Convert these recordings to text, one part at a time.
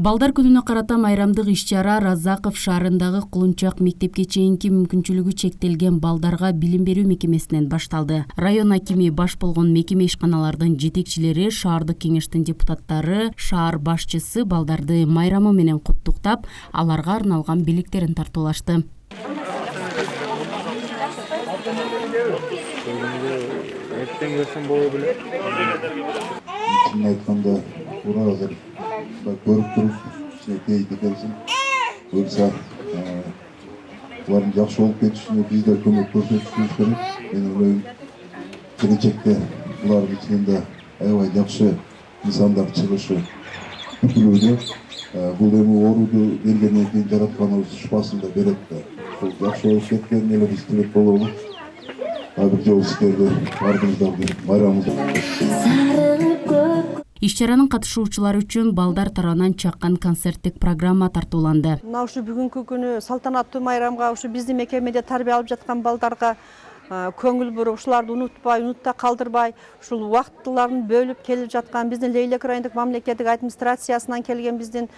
Балдар күнүнө карата майрамдык иш-чара Разаков шаарындагы Кулунчак мектепке чейинки мүмкүнчүлүгү чектелген балдарга билим берүү мекемесинен башталды. Район акими баш болгон мекеме ишканалардын жетекчилери, шаардык кеңештин депутаттары, шаар башчысы балдарды майрамы менен куттуктап, аларга арналган белектерин тартуулашты. Көрүп туруп кейде келсин буюрса булардын жакшы болуп кетишине биздер көмөк көрсөтүшүбүз керек. Мен ойлойм, келечекте булардын ичинен да аябай жакшы нысандар чыгышы күтүлүүдө. Бул эми ооруду бергенден кийин жаратканыбыз шыпасын да берет да. Бул жакшы болуп кеткенине эле биз тилек болобуз. Бир жолу сиздерди бардыңыздарды майрамыбызда. Иш-чаранын катышуучулары үчүн балдар тарабынан чаккан концерттик программа тартууланды. Мына ушу бүгүнкү күнү салтанаттуу майрамга ушу биздин мекемеде тарбия алып жаткан балдарга көңүл буруп, ушуларды унутта калдырбай, ушул убактыларын бөлүп келип жаткан биздин Лейлек райондук мамлекеттик администрациясынан келген биздин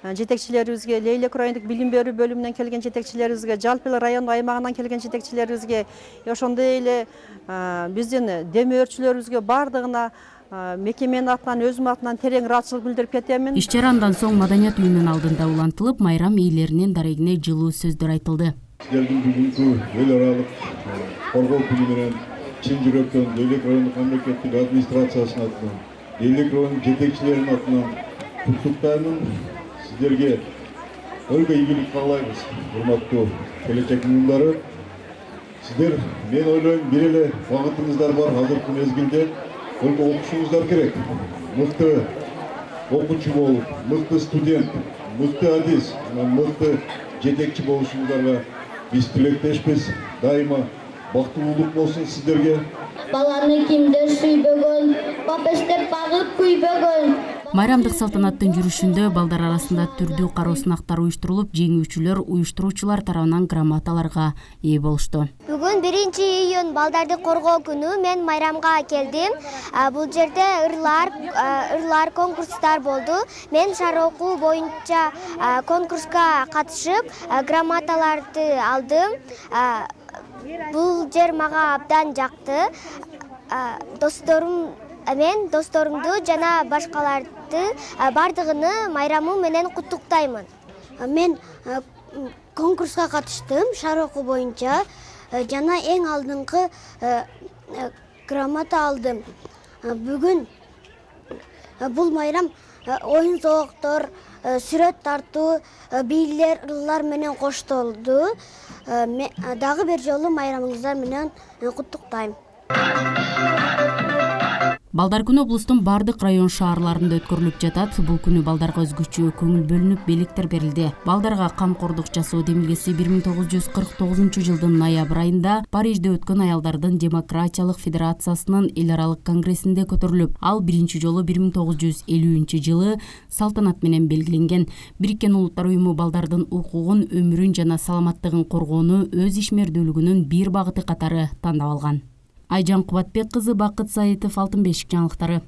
жетекчилерибизге, Лейлек райондук билим берүү бөлүмүнөн келген жетекчилерибизге, жалпы эле райондук аймагынан келген жетекчилерибизге, ошондой эле биздин демөөрчүлөрүбүзгө бардыгына мекеменин атынан, өзүм атынан терең ыраазычылык билдирип кетемин. Иш-чара андан соң маданият үйүнүн алдында улантылып, майрам ээлеринин дарегине жылуу сөздөр айтылды. Сиздердин бүгүнкү эл аралык коргоо күнү менен чын жүрөктөн Лейлек райондук мамлекеттик администрациясынын атынан, Лейлек районунун жетекчилеринин атынан куттуктаймын. Сиздерге өргө ийгилик каалайбыз, урматтуу келечек муңдары. Сиздер, мен ойлойм, бир эле багытыңыздар бар азыркы мезгилде. Только окушуңуздар керек. Мыкты окуучу болуп, мыкты студент, мыкты адис, мыкты жетекчи болушуңуздарга биз тилектешпиз. Дайыма бактылуулук болсун сиздерге. Баланы кимдер сүйбөгөн, папештеп багып күйбөгөн. Майрамдык салтанаттын жүрүшүндө балдар арасында түрдүү кароо сынактар уюштурулуп, жеңүүчүлөр уюштуруучулар тарабынан грамоталарга ээ болушту. Бүгүн 1-июнь балдарды коргоо күнү, мен майрамга келдим. Бул жерде ырлар конкурстар болду. Мен шаар окуу боюнча конкурска катышып, грамоталарды алдым. Бул жер мага абдан жакты. Мен досторумду жана башкаларды бардыгыны майрамы менен куттуктаймын. Мен конкурска катыштым шаар окуу боюнча жана эң алдыңкы грамота алдым. Бүгүн бул майрам оюн зооктор, сүрөт тартуу, бийлер, ырлар менен коштолду. Дагы бир жолу майрамыңыздар менен куттуктайм. Балдар күнү облустун бардык район шаарларында өткөрүлүп жатат. Бул күнү балдарга өзгөчө көңүл бөлүнүп, белектер берилди. Балдарга камкордук жасоо демилгеси 1949 жылдын ноябрь айында Парижде өткөн Аялдардын демократиялык федерациясынын эл аралык конгрессинде көтөрүлүп, ал биринчи жолу 1950 жылы салтанат менен белгиленген. Бириккен Улуттар уюму балдардын укугун, өмүрүн жана саламаттыгын коргоону өз ишмердүүлүгүнүн бир багыты катары тандап алган. Айжан Кубатбек кызы, Бакыт Саитов, Алтын бешик жаңылыктары.